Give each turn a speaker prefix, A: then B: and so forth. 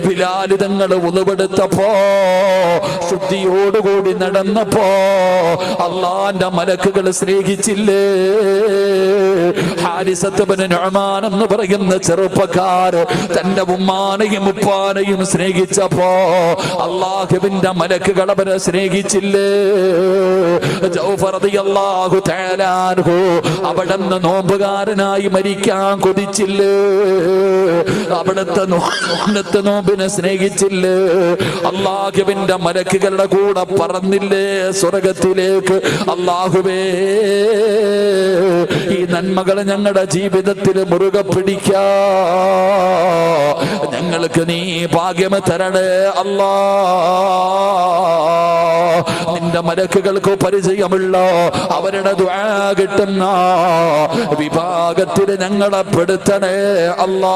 A: ബിലാൽ തങ്ങൾ ഉളവെടുത്തപ്പോ ശുദ്ധിയോടുകൂടി നടന്നപ്പോ അള്ളാന്റെ മലക്കുകൾ സ്നേഹിച്ചില്ലേ? ഹാരിസത്ത് ഇബ്നു നുഅ്മാൻ എന്ന് പറയുന്ന ചെറുപ്പക്കാർ തന്റെ ഉമ്മാനെയും ഉപ്പാനെയും സ്നേഹിച്ചപ്പോ അള്ളാഹുവിന്റെ മലക്കുകൾ അവരെ സ്നേഹിച്ചില്ലേ? ജൗഫർ റളിയല്ലാഹു തആല അൻഹു അവിടുന്ന് നോമ്പുകാരനായി മരിക്കാൻ കൊതിച്ചില്ലേ? അവിടുത്തെ നോമ്പിനെ സ്നേഹിച്ചില്ലേ? അള്ളാഹുവിന്റെ മലക്കുകളുടെ കൂടെ പറന്നില്ലേ സ്വർഗത്തിലേക്ക്? അള്ളാഹുവേ, ഈ നന്മകൾ ഞങ്ങളുടെ ജീവിതത്തിൽ മുറുകെ പിടിക്കാ ഞങ്ങൾക്ക് നീ ഭാഗ്യം തരണേ അല്ലാ. നിന്റെ മലക്കുകൾക്ക് പരിചയമുള്ള അവരുടെ ദുആ കിട്ടുന്ന വിഭാഗത്തിൽ ഞങ്ങളെ പെടുത്തണേ അല്ലാ.